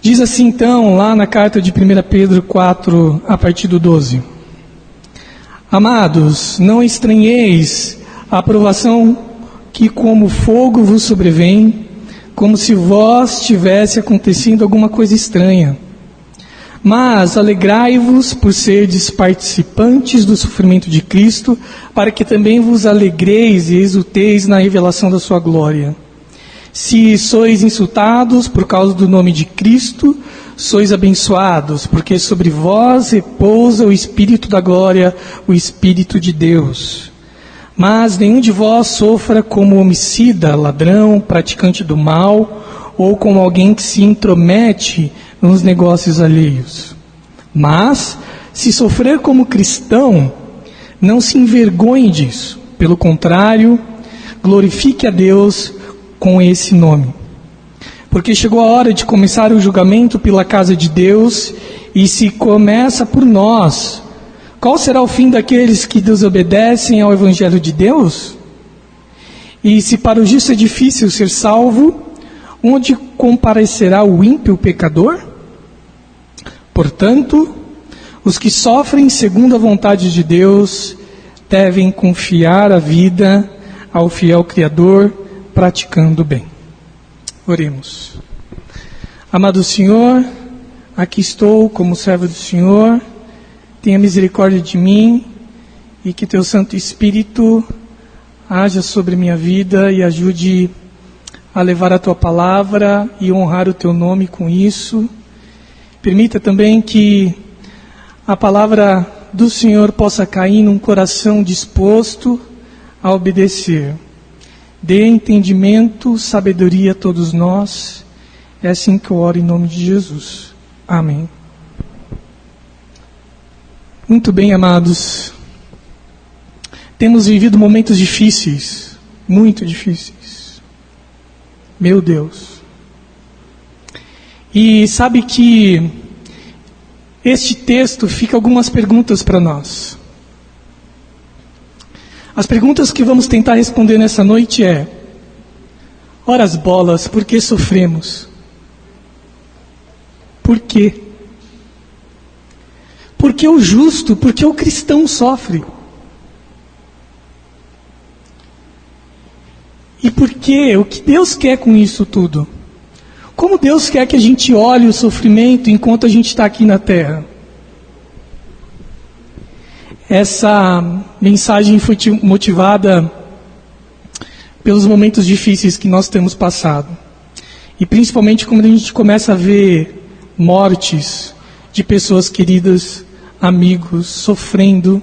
Diz assim então, lá na carta de 1 Pedro 4, a partir do 12. Amados, não estranheis a aprovação que como fogo vos sobrevém, como se vós tivesse acontecendo alguma coisa estranha. Mas alegrai-vos por serdes participantes do sofrimento de Cristo, para que também vos alegreis e exulteis na revelação da sua glória. Se sois insultados por causa do nome de Cristo, sois abençoados, porque sobre vós repousa o Espírito da glória, o Espírito de Deus. Mas nenhum de vós sofra como homicida, ladrão, praticante do mal, ou como alguém que se intromete nos negócios alheios. Mas, se sofrer como cristão, não se envergonhe disso. Pelo contrário, glorifique a Deus com esse nome. Porque chegou a hora de começar o julgamento pela casa de Deus, e se começa por nós, qual será o fim daqueles que desobedecem ao Evangelho de Deus? E se para o justo é difícil ser salvo, onde comparecerá o ímpio pecador? Portanto, os que sofrem segundo a vontade de Deus devem confiar a vida ao fiel Criador, praticando o bem. Oremos. Amado Senhor, aqui estou como servo do Senhor, tenha misericórdia de mim e que Teu Santo Espírito haja sobre minha vida e ajude a levar a Tua palavra e honrar o Teu nome com isso. Permita também que a palavra do Senhor possa cair num coração disposto a obedecer. Dê entendimento, sabedoria a todos nós. É assim que eu oro em nome de Jesus. Amém. Muito bem, amados. Temos vivido momentos difíceis, muito difíceis. Meu Deus. E sabe que este texto fica algumas perguntas para nós. As perguntas que vamos tentar responder nessa noite é: ora as bolas, por que sofremos? Por quê? Por que o justo, por que o cristão sofre? E por quê? O que Deus quer com isso tudo? Como Deus quer que a gente olhe o sofrimento enquanto a gente está aqui na terra? Essa mensagem foi motivada pelos momentos difíceis que nós temos passado. E principalmente quando a gente começa a ver mortes de pessoas queridas, amigos, sofrendo,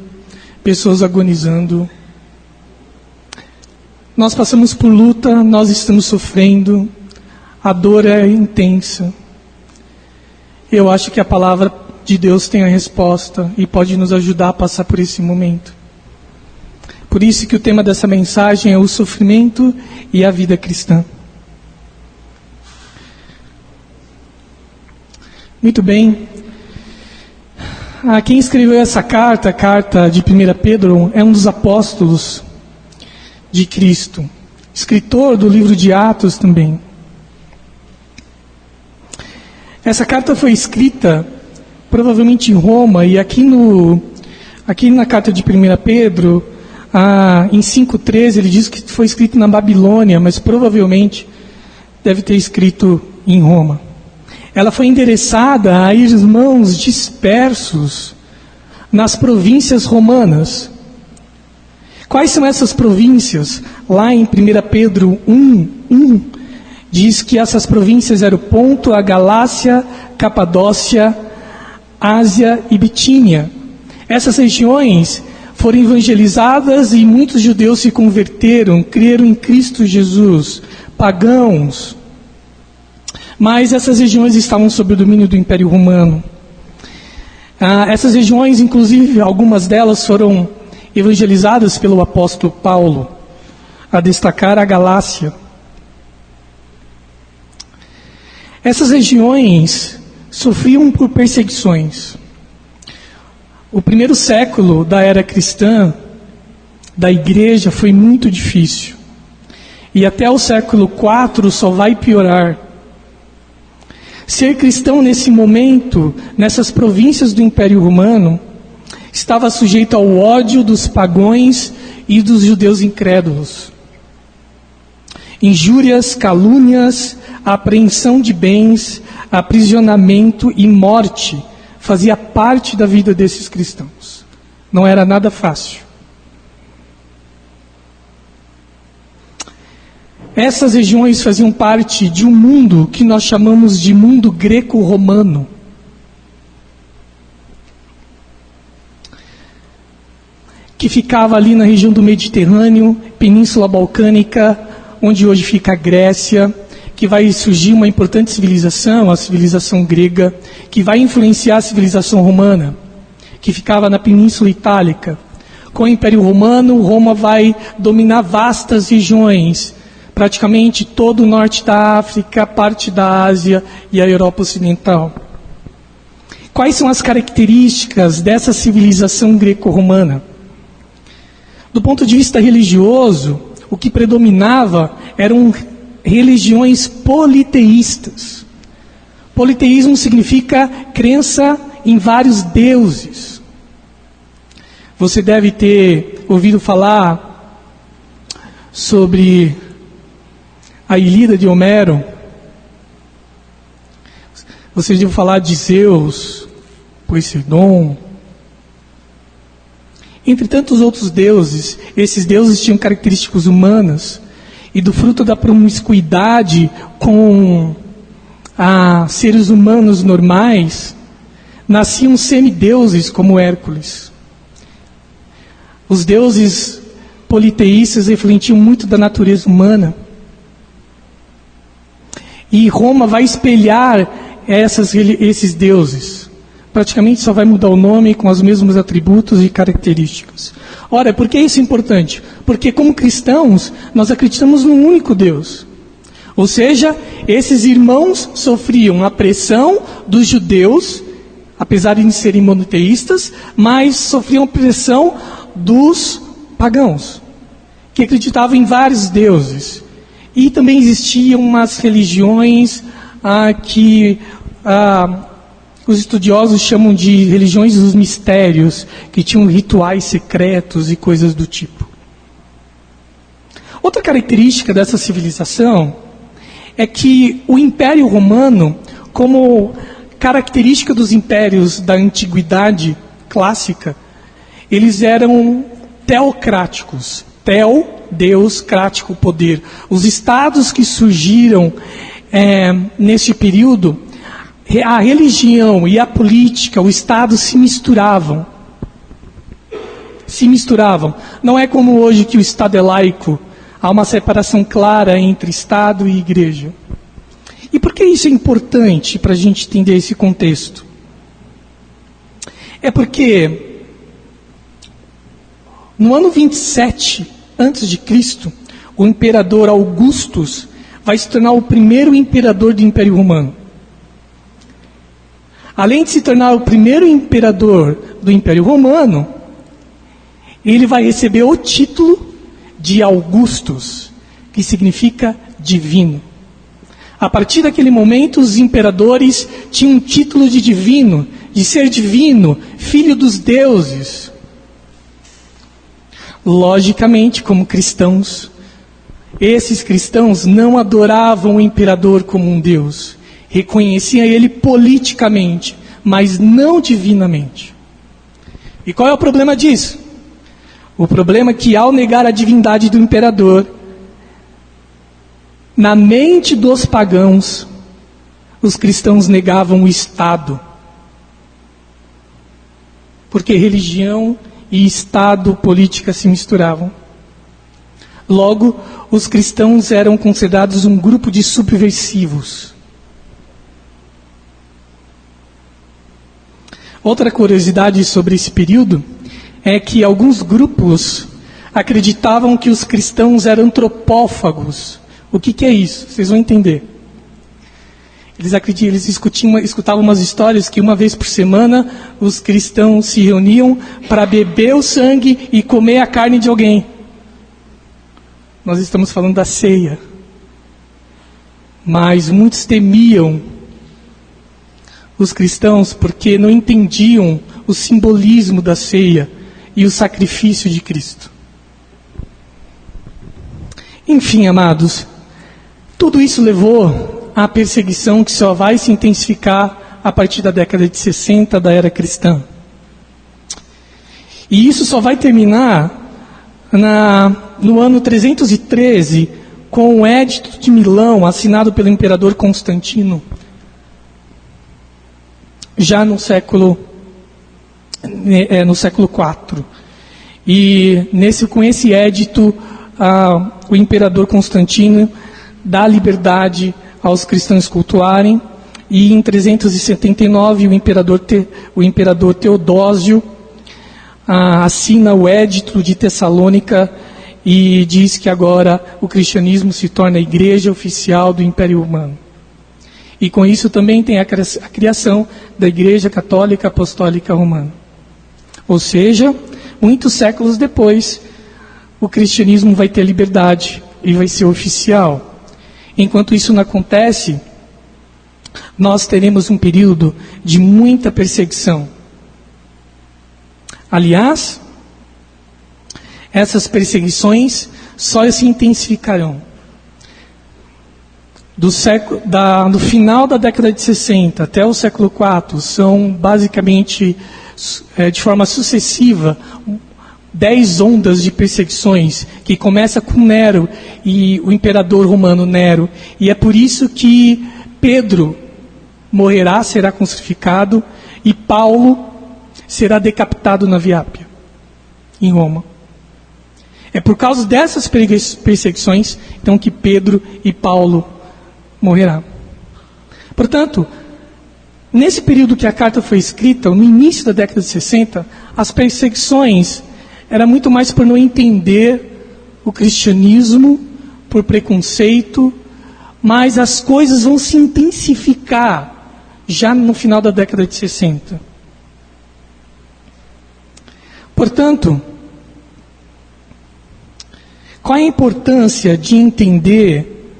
pessoas agonizando. Nós passamos por luta, nós estamos sofrendo, a dor é intensa. Eu acho que a palavra de Deus tem a resposta e pode nos ajudar a passar por esse momento. Por isso que o tema dessa mensagem é o sofrimento e a vida cristã. Muito bem. Quem escreveu essa carta, a carta de 1 Pedro, é um dos apóstolos de Cristo, escritor do livro de Atos também. Essa carta foi escrita provavelmente em Roma, e aqui na carta de 1 Pedro, em 5,13, ele diz que foi escrito na Babilônia, mas provavelmente deve ter escrito em Roma. Ela foi endereçada a irmãos dispersos nas províncias romanas. Quais são essas províncias? Lá em 1 Pedro 1, diz que essas províncias eram o Ponto, a Galácia, Capadócia, Ásia e Bitínia. Essas regiões foram evangelizadas e muitos judeus se converteram, creram em Cristo Jesus, pagãos. Mas essas regiões estavam sob o domínio do Império Romano. Essas regiões, inclusive, algumas delas foram evangelizadas pelo apóstolo Paulo, a destacar a Galácia. Essas regiões sofriam por perseguições. O primeiro século da era cristã, da igreja, foi muito difícil. E até o século IV só vai piorar. Ser cristão nesse momento, nessas províncias do Império Romano, estava sujeito ao ódio dos pagãos e dos judeus incrédulos. Injúrias, calúnias, apreensão de bens, aprisionamento e morte fazia parte da vida desses cristãos. Não era nada fácil. Essas regiões faziam parte de um mundo que nós chamamos de mundo greco-romano. Que ficava ali na região do Mediterrâneo, Península Balcânica, onde hoje fica a Grécia, que vai surgir uma importante civilização, a civilização grega, que vai influenciar a civilização romana, que ficava na Península Itálica. Com o Império Romano, Roma vai dominar vastas regiões, praticamente todo o norte da África, parte da Ásia e a Europa Ocidental. Quais são as características dessa civilização greco-romana? Do ponto de vista religioso, o que predominava eram religiões politeístas. Politeísmo significa crença em vários deuses. Você deve ter ouvido falar sobre a Ilíada de Homero. Você ouviu falar de Zeus, Poseidon. Entre tantos outros deuses, esses deuses tinham características humanas, e do fruto da promiscuidade com seres humanos normais, nasciam semideuses como Hércules. Os deuses politeístas refletiam muito da natureza humana. E Roma vai espelhar esses deuses. Praticamente só vai mudar o nome com os mesmos atributos e características. Ora, por que isso é importante? Porque como cristãos, nós acreditamos num único Deus. Ou seja, esses irmãos sofriam a pressão dos judeus, apesar de serem monoteístas, mas sofriam a pressão dos pagãos, que acreditavam em vários deuses. E também existiam umas religiões que os estudiosos chamam de religiões dos mistérios, que tinham rituais secretos e coisas do tipo. Outra característica dessa civilização é que o Império Romano, como característica dos impérios da antiguidade clássica, eles eram teocráticos. Teo, Deus, crático, poder. Os estados que surgiram nesse período, a religião e a política, o Estado se misturavam. Se misturavam. Não é como hoje que o Estado é laico. Há uma separação clara entre Estado e Igreja. E por que isso é importante para a gente entender esse contexto? É porque no ano 27 a.C., o imperador Augustus vai se tornar o primeiro imperador do Império Romano. Além de se tornar o primeiro imperador do Império Romano, ele vai receber o título de Augustus, que significa divino. A partir daquele momento, os imperadores tinham um título de divino, de ser divino, filho dos deuses. Logicamente, como cristãos, esses cristãos não adoravam o imperador como um deus. Reconheciam ele politicamente, mas não divinamente. E qual é o problema disso? O problema é que, ao negar a divindade do imperador, na mente dos pagãos, os cristãos negavam o Estado. Porque religião e Estado, política se misturavam. Logo, os cristãos eram considerados um grupo de subversivos. Outra curiosidade sobre esse período é que alguns grupos acreditavam que os cristãos eram antropófagos. O que é isso? Vocês vão entender. Eles escutavam umas histórias que uma vez por semana os cristãos se reuniam para beber o sangue e comer a carne de alguém. Nós estamos falando da ceia. Mas muitos temiam os cristãos porque não entendiam o simbolismo da ceia e o sacrifício de Cristo. Enfim, amados, tudo isso levou à perseguição que só vai se intensificar a partir da década de 60 da era cristã. E isso só vai terminar no ano 313, com o Edito de Milão, assinado pelo imperador Constantino, já no século IV. E com esse edito, o imperador Constantino dá liberdade aos cristãos cultuarem, e em 379 o imperador Teodósio assina o Edito de Tessalônica e diz que agora o cristianismo se torna a igreja oficial do Império Romano. E com isso também tem a criação da Igreja Católica Apostólica Romana. Ou seja, muitos séculos depois, o cristianismo vai ter liberdade e vai ser oficial. Enquanto isso não acontece, nós teremos um período de muita perseguição. Aliás, essas perseguições só se intensificarão. Do final da década de 60 até o século IV, são basicamente, de forma sucessiva, 10 ondas de perseguições, que começa com Nero e o imperador romano Nero. E é por isso que Pedro morrerá, será crucificado, e Paulo será decapitado na Via Ápia, em Roma. É por causa dessas perseguições, então, que Pedro e Paulo morrerão. Portanto, nesse período que a carta foi escrita, no início da década de 60, as perseguições eram muito mais por não entender o cristianismo, por preconceito, mas as coisas vão se intensificar já no final da década de 60. Portanto, qual é a importância de entender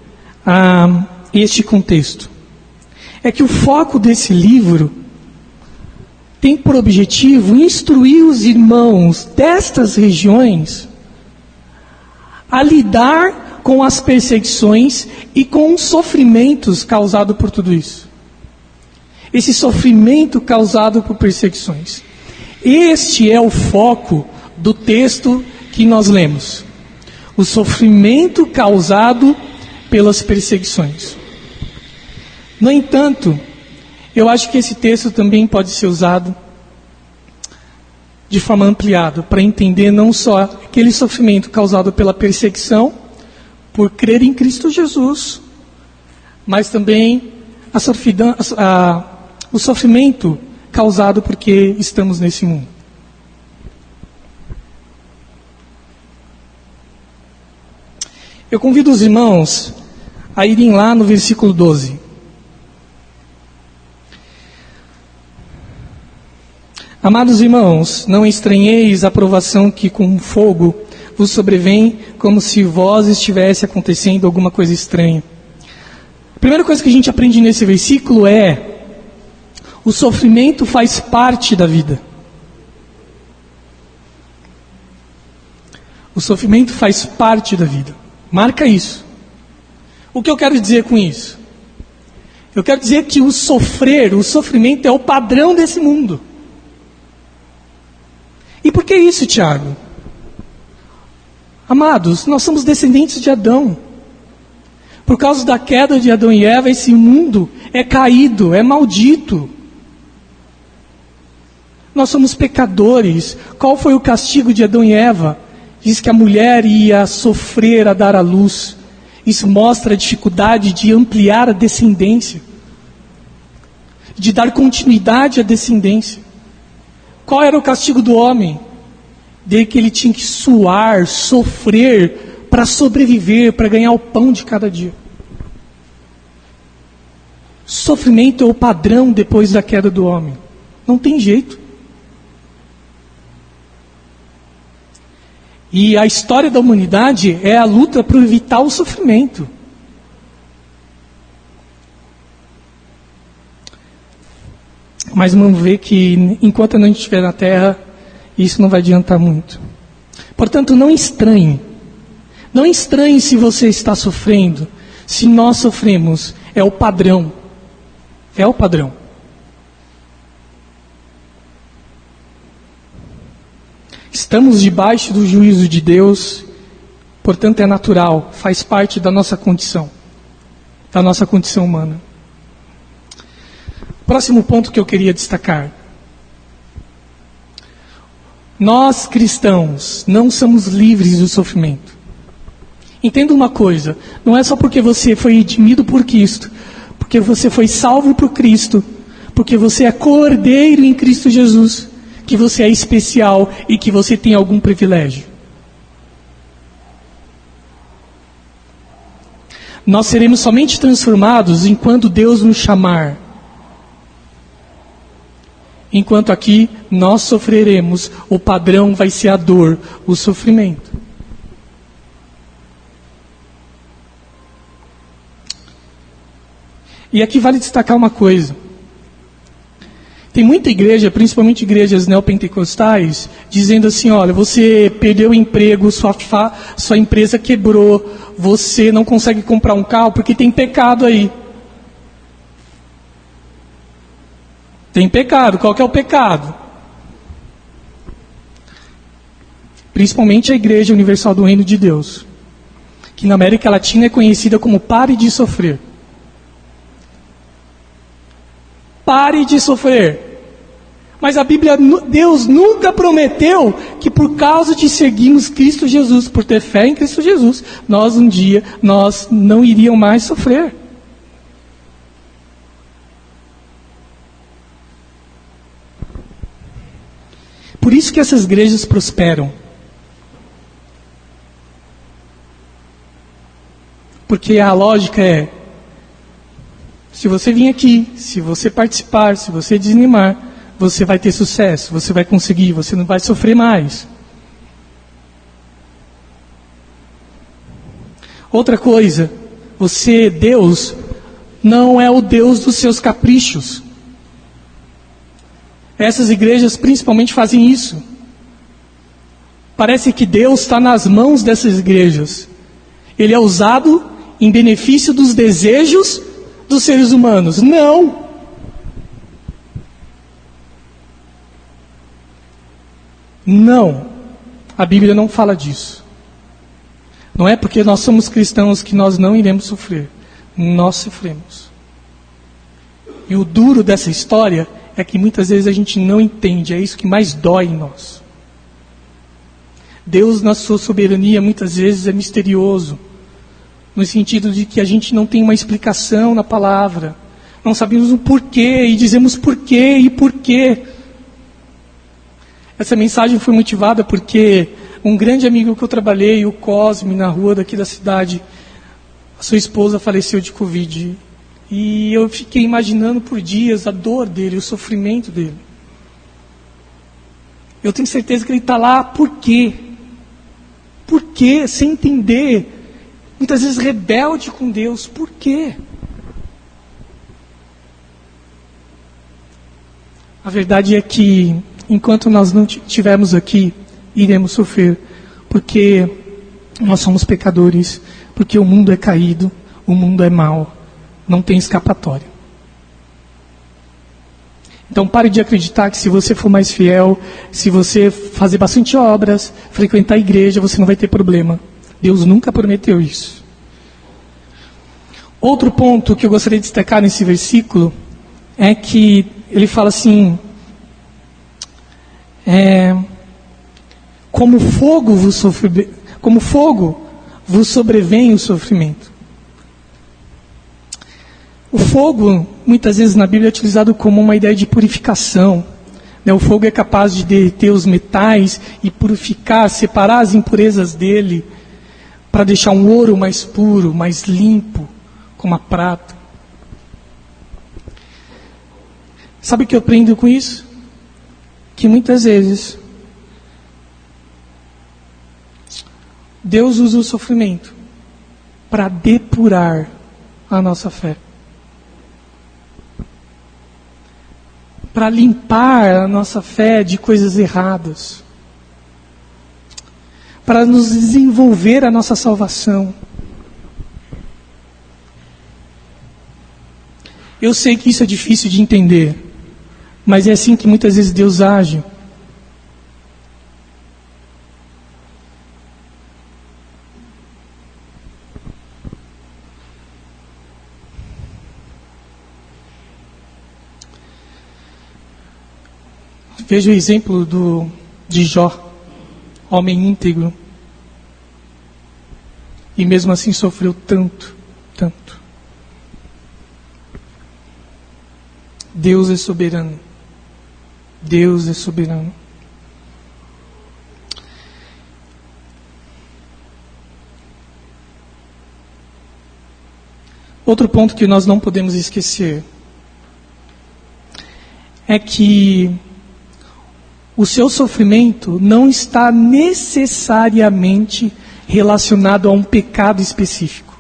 este contexto? É que o foco desse livro tem por objetivo instruir os irmãos destas regiões a lidar com as perseguições e com os sofrimentos causados por tudo isso. Esse sofrimento causado por perseguições. Este é o foco do texto que nós lemos. O sofrimento causado pelas perseguições. No entanto, eu acho que esse texto também pode ser usado de forma ampliada, para entender não só aquele sofrimento causado pela perseguição, por crer em Cristo Jesus, mas também o sofrimento causado porque estamos nesse mundo. Eu convido os irmãos a irem lá no versículo 12. Amados irmãos, não estranheis a provação que com fogo vos sobrevém, como se vós estivesse acontecendo alguma coisa estranha. A primeira coisa que a gente aprende nesse versículo é: o sofrimento faz parte da vida. O sofrimento faz parte da vida. Marca isso. O que eu quero dizer com isso? Eu quero dizer que o sofrimento é o padrão desse mundo. E por que isso, Tiago? Amados, nós somos descendentes de Adão. Por causa da queda de Adão e Eva, esse mundo é caído, é maldito. Nós somos pecadores. Qual foi o castigo de Adão e Eva? Diz que a mulher ia sofrer a dar à luz. Isso mostra a dificuldade de ampliar a descendência, de dar continuidade à descendência. Qual era o castigo do homem? De que ele tinha que suar, sofrer, para sobreviver, para ganhar o pão de cada dia. Sofrimento é o padrão depois da queda do homem. Não tem jeito. E a história da humanidade é a luta por evitar o sofrimento. ' Mas vamos ver que enquanto a gente estiver na terra, isso não vai adiantar muito. Portanto, não estranhe. Não estranhe se você está sofrendo. Se nós sofremos, é o padrão. É o padrão. Estamos debaixo do juízo de Deus, portanto é natural, faz parte da nossa condição humana. Próximo ponto que eu queria destacar. Nós cristãos não somos livres do sofrimento. Entenda uma coisa, não é só porque você foi redimido por Cristo, porque você foi salvo por Cristo, porque você é cordeiro em Cristo Jesus, que você é especial e que você tem algum privilégio. Nós seremos somente transformados enquanto Deus nos chamar. Enquanto aqui nós sofreremos, o padrão vai ser a dor, o sofrimento. E aqui vale destacar uma coisa. Tem muita igreja, principalmente igrejas neopentecostais, dizendo assim, olha, você perdeu o emprego, sua empresa quebrou, você não consegue comprar um carro porque tem pecado aí. Tem pecado. Qual que é o pecado? Principalmente a Igreja Universal do Reino de Deus, que na América Latina é conhecida como pare de sofrer. Pare de sofrer. Mas a Bíblia, Deus nunca prometeu que por causa de seguirmos Cristo Jesus, por ter fé em Cristo Jesus, nós não iríamos mais sofrer. Por isso que essas igrejas prosperam. Porque a lógica é, se você vir aqui, se você participar, se você desanimar, você vai ter sucesso, você vai conseguir, você não vai sofrer mais. Outra coisa, Deus, não é o Deus dos seus caprichos. Essas igrejas principalmente fazem isso. Parece que Deus está nas mãos dessas igrejas. Ele é usado em benefício dos desejos dos seres humanos. Não! Não! A Bíblia não fala disso. Não é porque nós somos cristãos que nós não iremos sofrer. Nós sofremos. E o duro dessa história é que muitas vezes a gente não entende, é isso que mais dói em nós. Deus, na sua soberania, muitas vezes é misterioso, no sentido de que a gente não tem uma explicação na palavra, não sabemos o porquê, e dizemos porquê e porquê. Essa mensagem foi motivada porque um grande amigo que eu trabalhei, o Cosme, na rua daqui da cidade, a sua esposa faleceu de Covid. E eu fiquei imaginando por dias a dor dele, o sofrimento dele. Eu tenho certeza que ele está lá por quê? Por quê? Sem entender. Muitas vezes rebelde com Deus. Por quê? A verdade é que, enquanto nós não estivermos aqui, iremos sofrer. Porque nós somos pecadores. Porque o mundo é caído, o mundo é mau. Não tem escapatória. Então pare de acreditar que se você for mais fiel, se você fazer bastante obras, frequentar a igreja, você não vai ter problema. Deus nunca prometeu isso. Outro ponto que eu gostaria de destacar nesse versículo é que ele fala assim, como fogo vos sobrevém o sofrimento. O fogo, muitas vezes na Bíblia, é utilizado como uma ideia de purificação. O fogo é capaz de derreter os metais e purificar, separar as impurezas dele, para deixar um ouro mais puro, mais limpo, como a prata. Sabe o que eu aprendo com isso? Que muitas vezes Deus usa o sofrimento para depurar a nossa fé. para limpar a nossa fé de coisas erradas, para nos desenvolver a nossa salvação. Eu sei que isso é difícil de entender, mas é assim que muitas vezes Deus age. Veja o exemplo de Jó, homem íntegro, e mesmo assim sofreu tanto. Deus é soberano. Deus é soberano. Outro ponto que nós não podemos esquecer é que o seu sofrimento não está necessariamente relacionado a um pecado específico.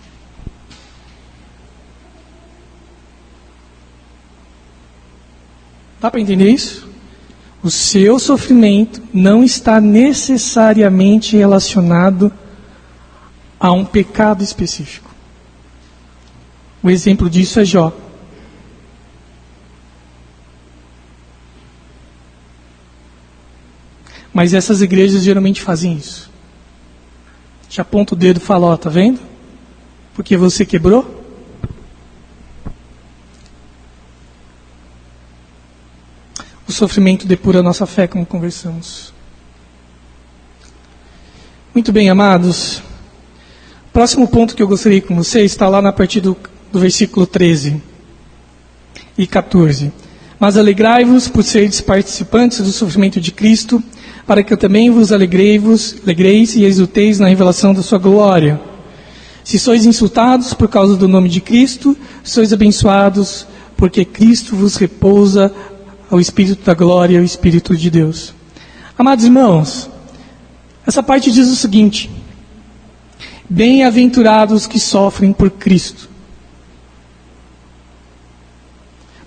Dá para entender isso? O seu sofrimento não está necessariamente relacionado a um pecado específico. O exemplo disso é Jó. Mas essas igrejas geralmente fazem isso. Te aponta o dedo e fala, ó, tá vendo? Porque você quebrou? O sofrimento depura a nossa fé, como conversamos. Muito bem, amados. Próximo ponto que eu gostaria com vocês está lá na partir do versículo 13 e 14. Mas alegrai-vos por seres participantes do sofrimento de Cristo, para que eu também vos alegreis e exulteis na revelação da sua glória. Se sois insultados por causa do nome de Cristo, sois abençoados, porque Cristo vos repousa ao Espírito da glória, ao Espírito de Deus. Amados irmãos, essa parte diz o seguinte: bem-aventurados que sofrem por Cristo.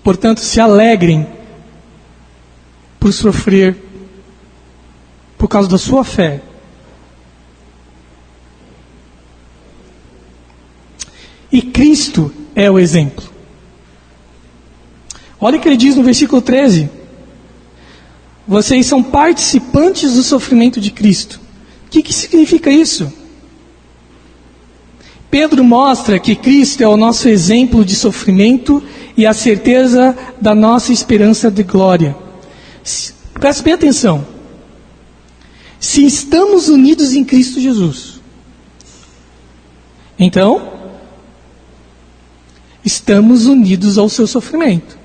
Portanto, se alegrem por sofrer por causa da sua fé. E Cristo é o exemplo. Olha o que ele diz no versículo 13. Vocês são participantes do sofrimento de Cristo. O que significa isso? Pedro mostra que Cristo é o nosso exemplo de sofrimento e a certeza da nossa esperança de glória. Preste bem atenção. Se estamos unidos em Cristo Jesus, então, estamos unidos ao seu sofrimento.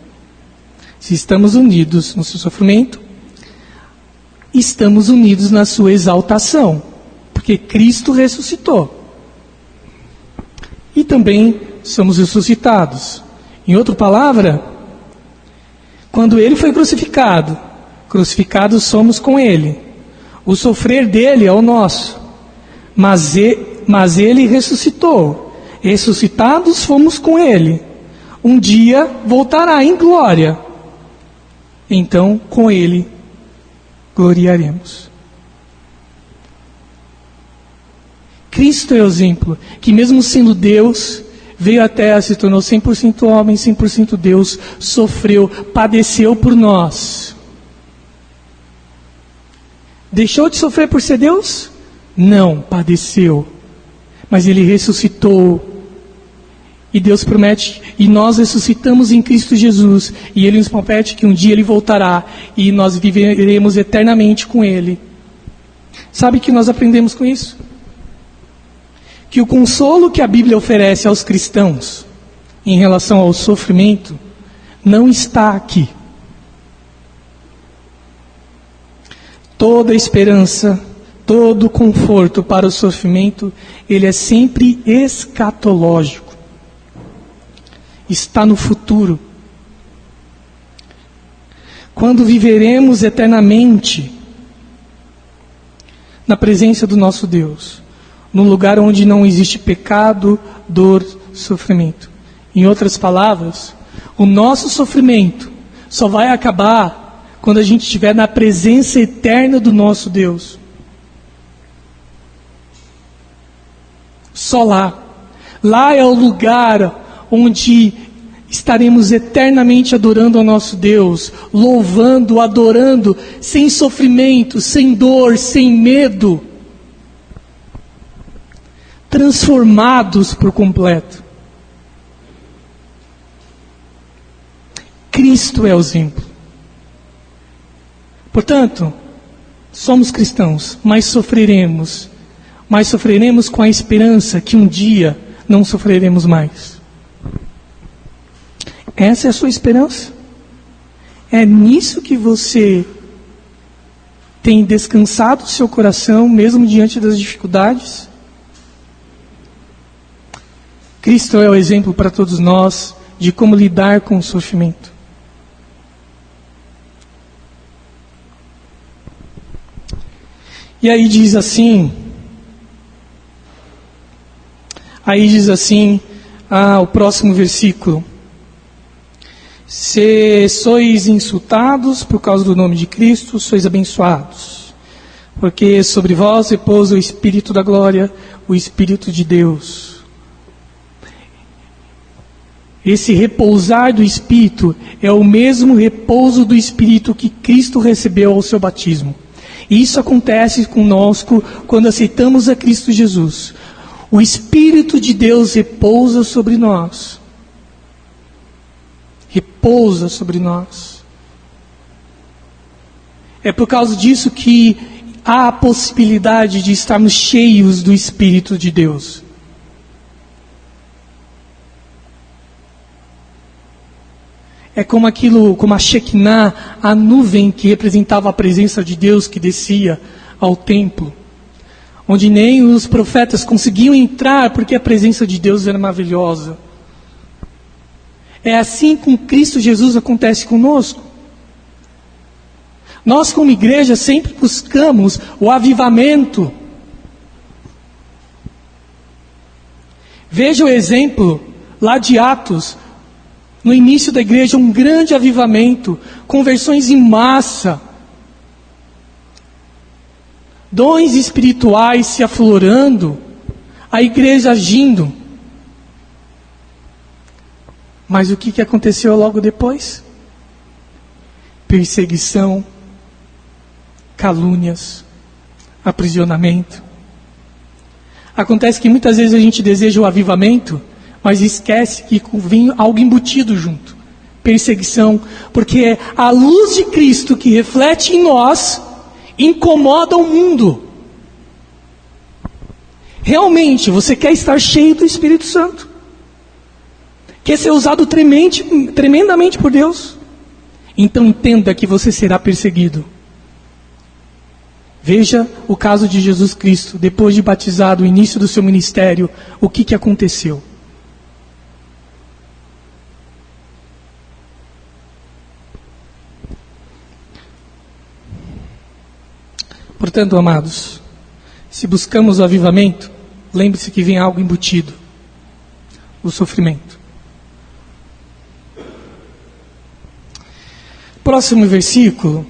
Se estamos unidos no seu sofrimento, estamos unidos na sua exaltação, porque Cristo ressuscitou. E também somos ressuscitados. Em outra palavra, quando ele foi crucificado, crucificados somos com ele. O sofrer dele é o nosso. Mas ele ressuscitou. Ressuscitados fomos com ele. Um dia voltará em glória. Então, com ele, gloriaremos. Cristo é o exemplo, que mesmo sendo Deus, veio à terra, se tornou 100% homem, 100% Deus, sofreu, padeceu por nós. Deixou de sofrer por ser Deus? Não, padeceu. Mas ele ressuscitou. E Deus promete, e nós ressuscitamos em Cristo Jesus, e Ele nos promete que um dia Ele voltará, e nós viveremos eternamente com Ele. Sabe o que nós aprendemos com isso? Que o consolo que a Bíblia oferece aos cristãos, em relação ao sofrimento, não está aqui. Toda esperança, todo conforto para o sofrimento, ele é sempre escatológico. Está no futuro. Quando viveremos eternamente na presença do nosso Deus, num lugar onde não existe pecado, dor, sofrimento. Em outras palavras, o nosso sofrimento só vai acabar quando a gente estiver na presença eterna do nosso Deus. Só lá. Lá é o lugar onde estaremos eternamente adorando ao nosso Deus, louvando, adorando, sem sofrimento, sem dor, sem medo, transformados por completo. Cristo é o exemplo. Portanto, somos cristãos, mas sofreremos com a esperança que um dia não sofreremos mais. Essa é a sua esperança? É nisso que você tem descansado o seu coração, mesmo diante das dificuldades? Cristo é o exemplo para todos nós de como lidar com o sofrimento. E aí diz assim, o próximo versículo: se sois insultados por causa do nome de Cristo, sois abençoados, porque sobre vós repousa o Espírito da glória, o Espírito de Deus. Esse repousar do Espírito é o mesmo repouso do Espírito que Cristo recebeu ao seu batismo. E isso acontece conosco quando aceitamos a Cristo Jesus. O Espírito de Deus repousa sobre nós. Repousa sobre nós. É por causa disso que há a possibilidade de estarmos cheios do Espírito de Deus. É como a Shekinah, a nuvem que representava a presença de Deus que descia ao templo, onde nem os profetas conseguiam entrar porque a presença de Deus era maravilhosa. É assim com Cristo Jesus acontece conosco. Nós, como igreja, sempre buscamos o avivamento. Veja o exemplo lá de Atos. No início da igreja, um grande avivamento, conversões em massa, dons espirituais se aflorando, a igreja agindo. Mas o que aconteceu logo depois? Perseguição, calúnias, aprisionamento. Acontece que muitas vezes a gente deseja o avivamento, mas esquece que vem algo embutido junto. Perseguição, porque a luz de Cristo que reflete em nós incomoda o mundo. Realmente, você quer estar cheio do Espírito Santo? Quer ser usado tremendamente por Deus? Então entenda que você será perseguido. Veja o caso de Jesus Cristo, depois de batizado, o início do seu ministério, o que aconteceu? Portanto, amados, se buscamos o avivamento, lembre-se que vem algo embutido: o sofrimento. Próximo versículo.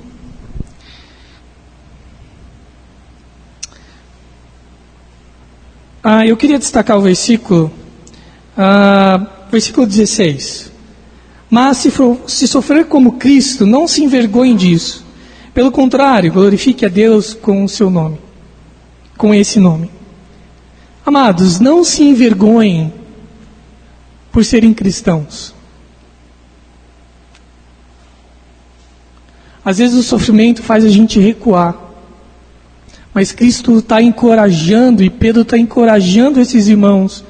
Eu queria destacar o versículo 16. Mas se sofrer como Cristo, não se envergonhe disso. Pelo contrário, glorifique a Deus com o seu nome, com esse nome. Amados, não se envergonhem por serem cristãos. Às vezes o sofrimento faz a gente recuar. Mas Cristo está encorajando, e Pedro está encorajando esses irmãos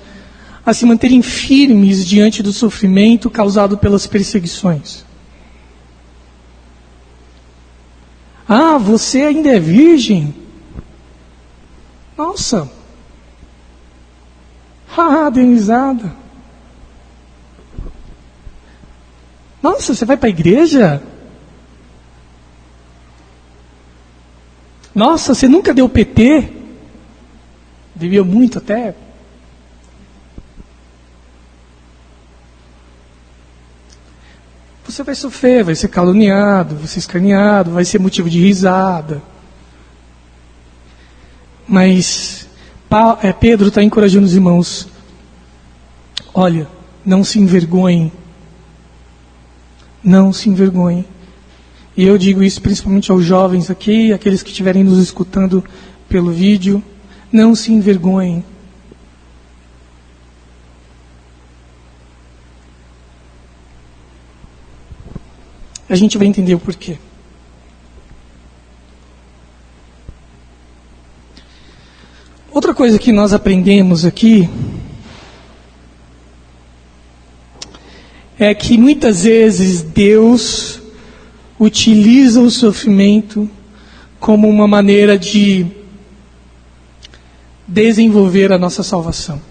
a se manterem firmes diante do sofrimento causado pelas perseguições. Você ainda é virgem? Nossa! Denizada! Nossa, você vai para a igreja? Nossa, você nunca deu PT? Devia muito até. Você vai sofrer, vai ser caluniado, vai ser escarneado, vai ser motivo de risada. Mas Pedro está encorajando os irmãos. Olha, não se envergonhem. Não se envergonhem. E eu digo isso principalmente aos jovens aqui, aqueles que estiverem nos escutando pelo vídeo. Não se envergonhem. A gente vai entender o porquê. Outra coisa que nós aprendemos aqui é que muitas vezes Deus utiliza o sofrimento como uma maneira de desenvolver a nossa salvação.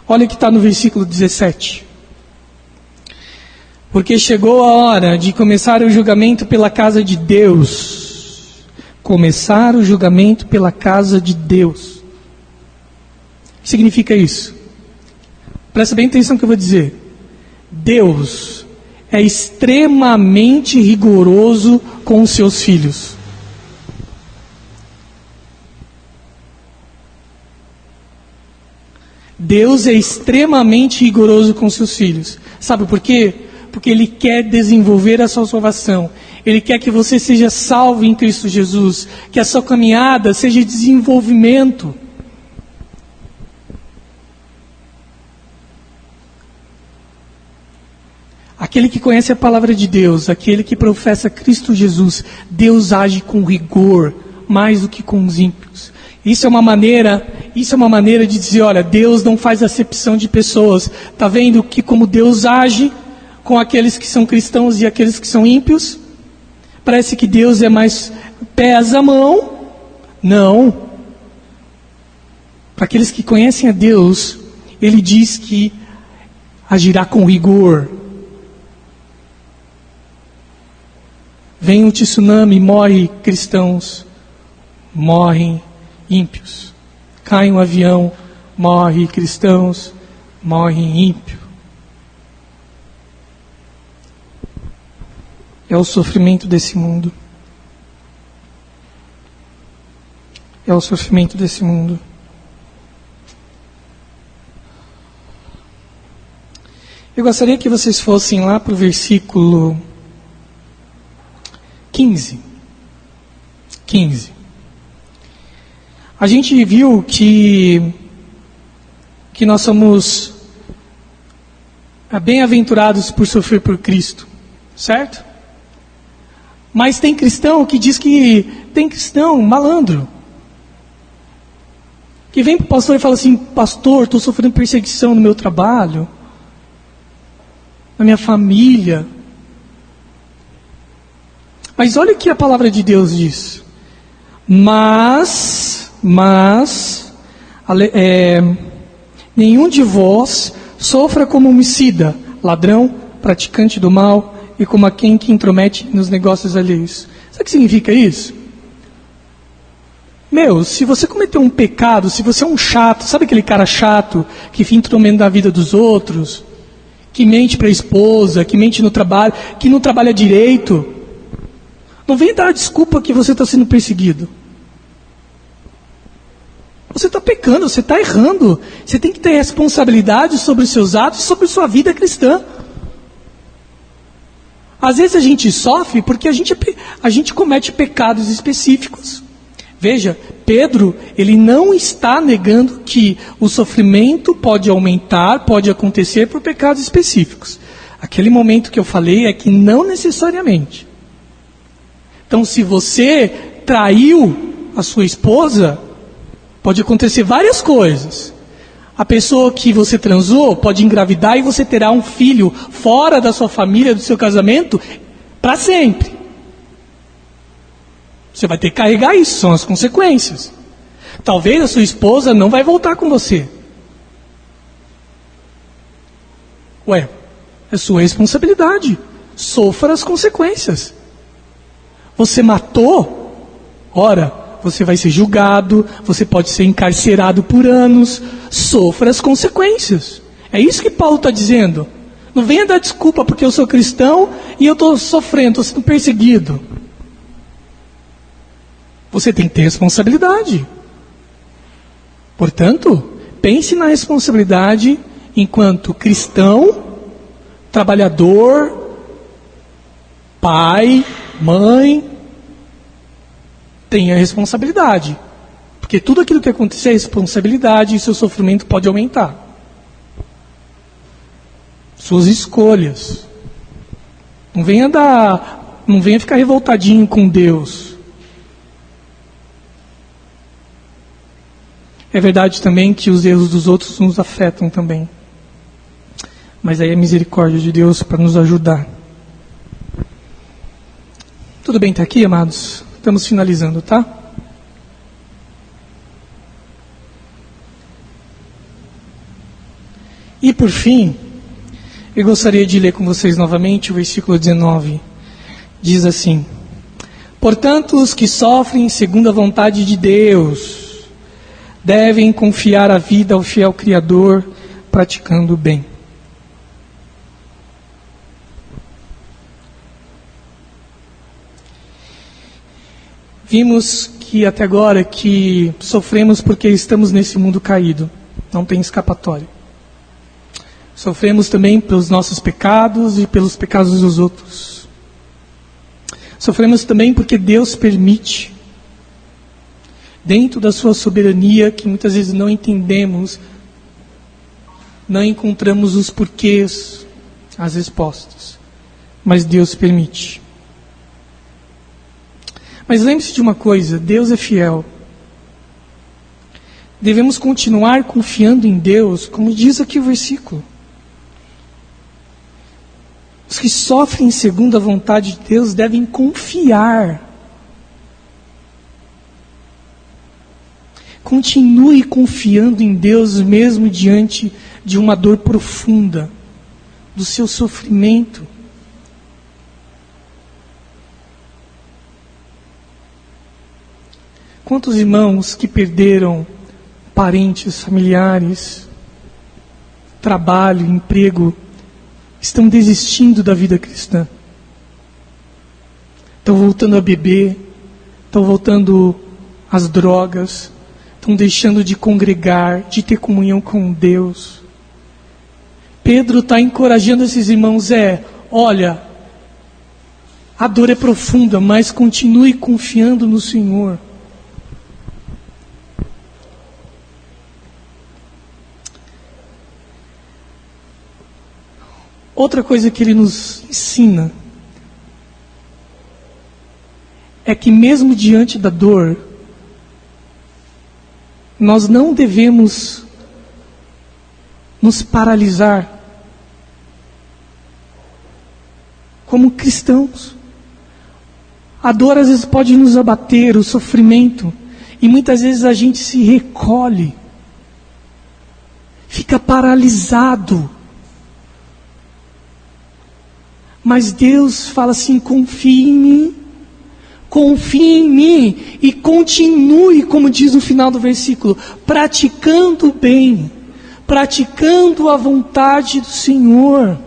Olha o que está no versículo 17. Porque chegou a hora de começar o julgamento pela casa de Deus. Começar o julgamento pela casa de Deus. O que significa isso? Presta bem atenção no que eu vou dizer. Deus é extremamente rigoroso com os seus filhos. Deus é extremamente rigoroso com seus filhos. Sabe por quê? Porque Ele quer desenvolver a sua salvação. Ele quer que você seja salvo em Cristo Jesus. Que a sua caminhada seja desenvolvimento. Aquele que conhece a palavra de Deus, aquele que professa Cristo Jesus, Deus age com rigor, mais do que com os ímpios. Isso é uma maneira de dizer, olha, Deus não faz acepção de pessoas. Está vendo que como Deus age com aqueles que são cristãos e aqueles que são ímpios? Parece que Deus é mais pesa a mão. Não. Para aqueles que conhecem a Deus, Ele diz que agirá com rigor. Vem um tsunami, morre cristãos, morrem ímpios. Cai um avião, morre cristãos, morrem ímpios. É o sofrimento desse mundo. É o sofrimento desse mundo. Eu gostaria que vocês fossem lá para o versículo 15. A gente viu que nós somos bem-aventurados por sofrer por Cristo, certo? Mas tem cristão que diz que tem cristão malandro, que vem para o pastor e fala assim, pastor, estou sofrendo perseguição no meu trabalho, na minha família. Mas olha o que a palavra de Deus diz. Mas nenhum de vós sofra como homicida, ladrão, praticante do mal e como aquele que intromete nos negócios alheios. Sabe o que significa isso? Se você cometeu um pecado, se você é um chato, sabe aquele cara chato que fica intrometendo na vida dos outros, que mente para a esposa, que mente no trabalho, que não trabalha direito, não vem dar a desculpa que você está sendo perseguido. Você está pecando, você está errando. Você tem que ter responsabilidade sobre os seus atos e sobre sua vida cristã. Às vezes a gente sofre porque a gente comete pecados específicos. Veja, Pedro, ele não está negando que o sofrimento pode aumentar, pode acontecer por pecados específicos. Aquele momento que eu falei é que não necessariamente. Então, se você traiu a sua esposa, pode acontecer várias coisas. A pessoa que você transou pode engravidar e você terá um filho fora da sua família, do seu casamento, para sempre. Você vai ter que carregar isso, são as consequências. Talvez a sua esposa não vai voltar com você. É sua responsabilidade. Sofra as consequências. Você matou? Ora, você vai ser julgado, você pode ser encarcerado por anos. Sofra as consequências. É isso que Paulo está dizendo. Não venha dar desculpa porque eu sou cristão e eu estou sofrendo, estou sendo perseguido. Você tem que ter responsabilidade. Portanto, pense na responsabilidade enquanto cristão, trabalhador, pai, mãe. Tenha responsabilidade. Porque tudo aquilo que acontecer é responsabilidade e seu sofrimento pode aumentar. Suas escolhas. Não venha ficar revoltadinho com Deus. É verdade também que os erros dos outros nos afetam também. Mas aí é a misericórdia de Deus para nos ajudar. Tudo bem, está aqui, amados? Estamos finalizando, tá? E por fim, eu gostaria de ler com vocês novamente o versículo 19. Diz assim: portanto, os que sofrem segundo a vontade de Deus devem confiar a vida ao fiel Criador, praticando o bem. Vimos que até agora que sofremos porque estamos nesse mundo caído. Não tem escapatória. Sofremos também pelos nossos pecados e pelos pecados dos outros. Sofremos também porque Deus permite, dentro da sua soberania, que muitas vezes não entendemos, não encontramos os porquês, as respostas. Mas Deus permite. Mas lembre-se de uma coisa, Deus é fiel. Devemos continuar confiando em Deus, como diz aqui o versículo. Os que sofrem segundo a vontade de Deus devem confiar. Continue confiando em Deus mesmo diante de uma dor profunda, do seu sofrimento. Quantos irmãos que perderam parentes, familiares, trabalho, emprego, estão desistindo da vida cristã? Estão voltando a beber, estão voltando às drogas, estão deixando de congregar, de ter comunhão com Deus. Pedro está encorajando esses irmãos, olha, a dor é profunda, mas continue confiando no Senhor. Outra coisa que ele nos ensina é que mesmo diante da dor, nós não devemos nos paralisar como cristãos. A dor às vezes pode nos abater, o sofrimento, e muitas vezes a gente se recolhe, fica paralisado. Mas Deus fala assim, confie em mim e continue, como diz no final do versículo, praticando o bem, praticando a vontade do Senhor.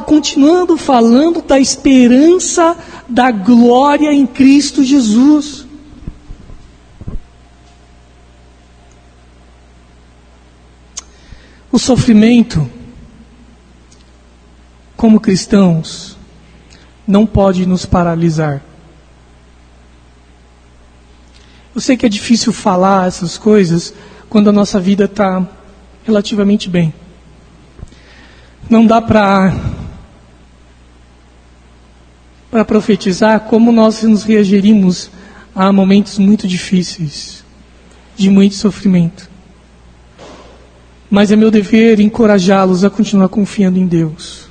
Continuando falando da esperança da glória em Cristo Jesus. O sofrimento, como cristãos, não pode nos paralisar. Eu sei que é difícil falar essas coisas quando a nossa vida está relativamente bem. Não dá para profetizar como nós nos reagiríamos a momentos muito difíceis, de muito sofrimento. Mas é meu dever encorajá-los a continuar confiando em Deus.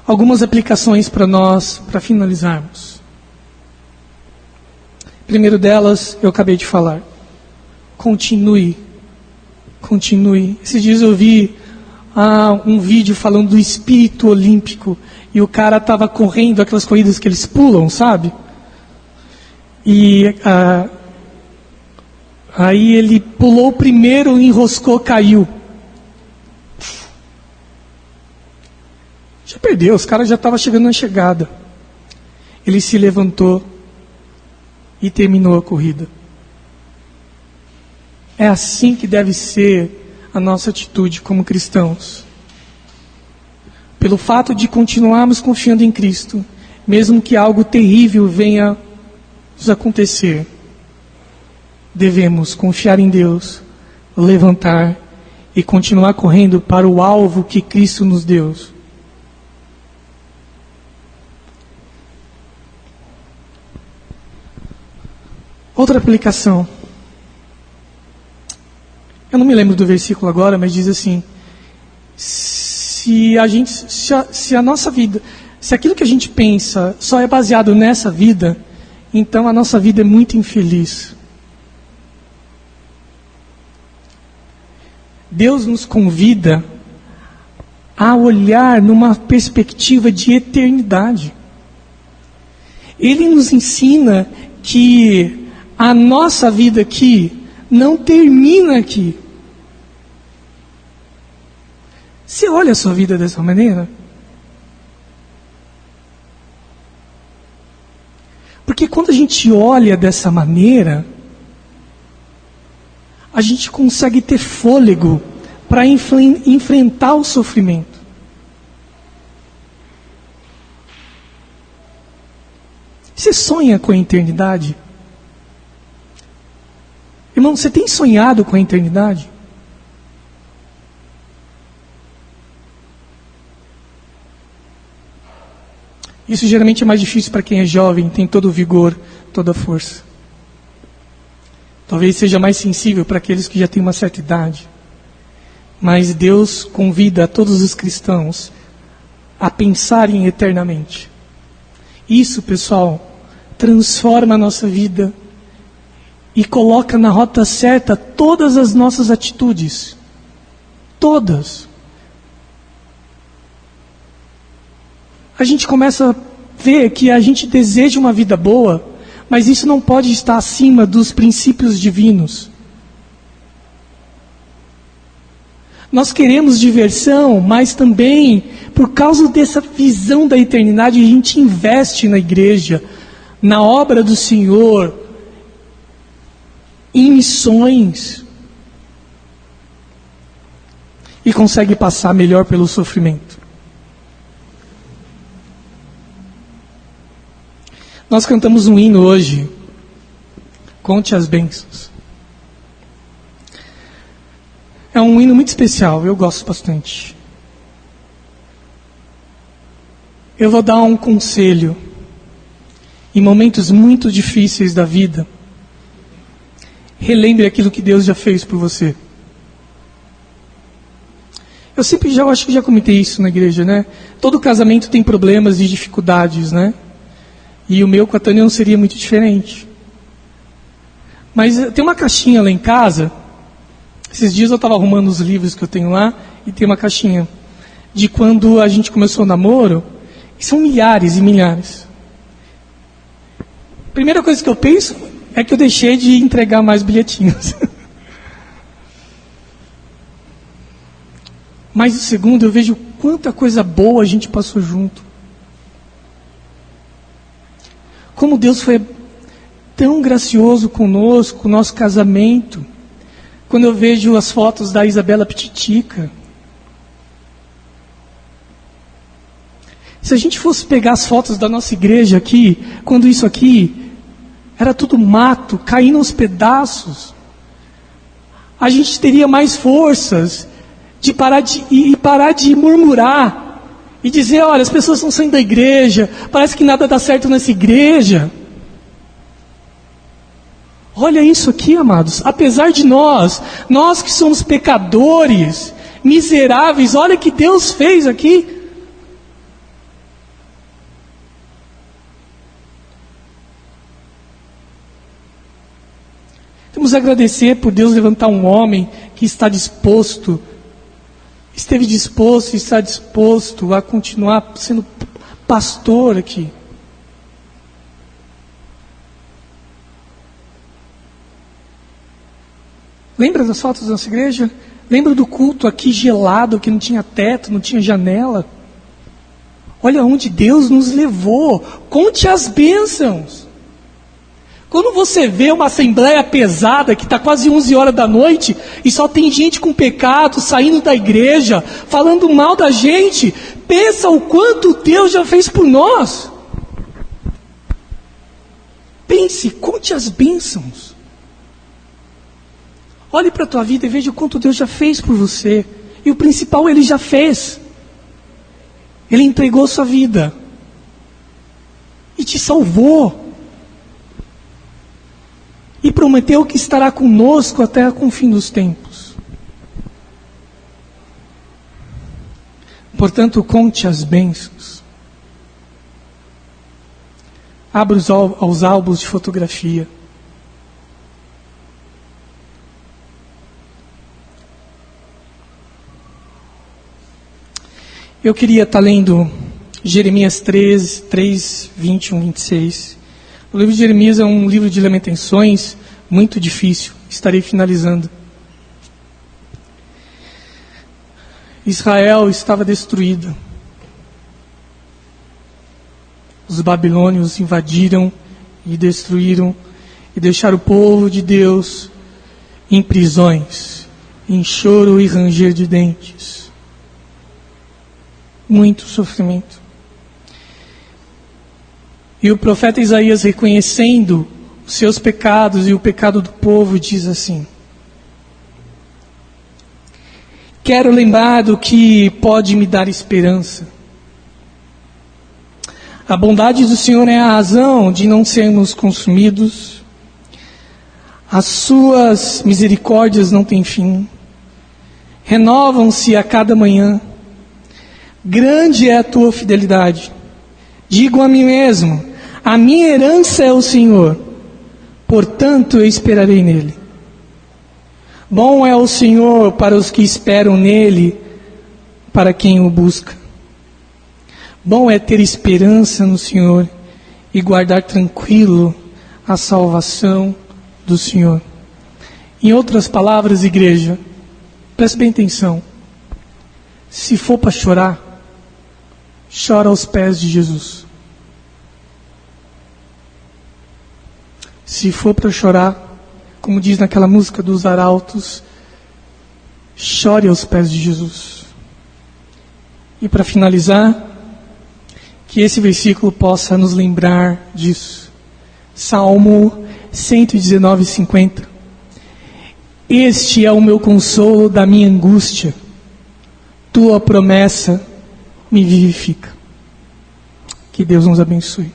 Algumas aplicações para nós, para finalizarmos. Primeiro delas, eu acabei de falar. Continue. Esses dias eu ouvi um vídeo falando do espírito olímpico, e o cara estava correndo aquelas corridas que eles pulam, sabe? E aí ele pulou primeiro, enroscou, caiu. Já perdeu, os caras já estavam chegando na chegada. Ele se levantou e terminou a corrida. É assim que deve ser a nossa atitude como cristãos. Pelo fato de continuarmos confiando em Cristo, mesmo que algo terrível venha nos acontecer, devemos confiar em Deus, levantar e continuar correndo para o alvo que Cristo nos deu. Outra aplicação. Eu não me lembro do versículo agora, mas diz assim: se a nossa vida, se aquilo que a gente pensa só é baseado nessa vida, então a nossa vida é muito infeliz. Deus nos convida a olhar numa perspectiva de eternidade. Ele nos ensina que a nossa vida aqui não termina aqui. Você olha a sua vida dessa maneira? Porque quando a gente olha dessa maneira, a gente consegue ter fôlego para enfrentar o sofrimento. Você sonha com a eternidade? Irmão, você tem sonhado com a eternidade? Isso geralmente é mais difícil para quem é jovem, tem todo o vigor, toda a força. Talvez seja mais sensível para aqueles que já têm uma certa idade. Mas Deus convida a todos os cristãos a pensarem eternamente. Isso, pessoal, transforma a nossa vida e coloca na rota certa todas as nossas atitudes. Todas. A gente começa a ver que a gente deseja uma vida boa, mas isso não pode estar acima dos princípios divinos. Nós queremos diversão, mas também, por causa dessa visão da eternidade, a gente investe na igreja, na obra do Senhor, em missões, e consegue passar melhor pelo sofrimento. Nós cantamos um hino hoje, Conte as Bênçãos. É um hino muito especial, eu gosto bastante. Eu vou dar um conselho. Em momentos muito difíceis da vida, relembre aquilo que Deus já fez por você. Eu sempre acho que já comentei isso na igreja, né? Todo casamento tem problemas e dificuldades, né? E o meu com a Tânia não seria muito diferente. Mas tem uma caixinha lá em casa. Esses dias eu estava arrumando os livros que eu tenho lá, e tem uma caixinha de quando a gente começou o namoro, e são milhares e milhares. A primeira coisa que eu penso é que eu deixei de entregar mais bilhetinhos. Mas o segundo, eu vejo quanta coisa boa a gente passou junto. Como Deus foi tão gracioso conosco, o nosso casamento. Quando eu vejo as fotos da Isabela Pititica. Se a gente fosse pegar as fotos da nossa igreja aqui, quando isso aqui era tudo mato, caindo aos pedaços, a gente teria mais forças de parar de murmurar e dizer, olha, as pessoas estão saindo da igreja, parece que nada dá certo nessa igreja. Olha isso aqui, amados, apesar de nós que somos pecadores, miseráveis, olha o que Deus fez aqui. Temos a agradecer por Deus levantar um homem que está disposto esteve disposto e está disposto a continuar sendo pastor aqui. Lembra das fotos da nossa igreja? Lembra do culto aqui gelado, que não tinha teto, não tinha janela? Olha onde Deus nos levou. Conte as bênçãos. Quando você vê uma assembleia pesada, que está quase 11 horas da noite, e só tem gente com pecado, saindo da igreja, falando mal da gente, pensa o quanto Deus já fez por nós. Pense, conte as bênçãos. Olhe para a tua vida e veja o quanto Deus já fez por você. E o principal, Ele já fez. Ele entregou sua vida. E te salvou. E prometeu que estará conosco até com o fim dos tempos. Portanto, conte as bênçãos. Abra os álbuns de fotografia. Eu queria estar lendo Jeremias 3, 21, 26. O livro de Jeremias é um livro de lamentações muito difícil. Estarei finalizando. Israel estava destruída. Os babilônios invadiram e destruíram e deixaram o povo de Deus em prisões, em choro e ranger de dentes. Muito sofrimento. E o profeta Isaías, reconhecendo os seus pecados e o pecado do povo, diz assim: quero lembrar do que pode me dar esperança. A bondade do Senhor é a razão de não sermos consumidos. As suas misericórdias não têm fim. Renovam-se a cada manhã. Grande é a tua fidelidade. Digo a mim mesmo, a minha herança é o Senhor, portanto eu esperarei nele. Bom é o Senhor para os que esperam nele, para quem o busca. Bom é ter esperança no Senhor e guardar tranquilo a salvação do Senhor. Em outras palavras, igreja, preste bem atenção. Se for para chorar, chora aos pés de Jesus. Se for para chorar, como diz naquela música dos Arautos, chore aos pés de Jesus. E para finalizar, que esse versículo possa nos lembrar disso. Salmo 119, 50. Este é o meu consolo da minha angústia. Tua promessa me vivifica. Que Deus nos abençoe.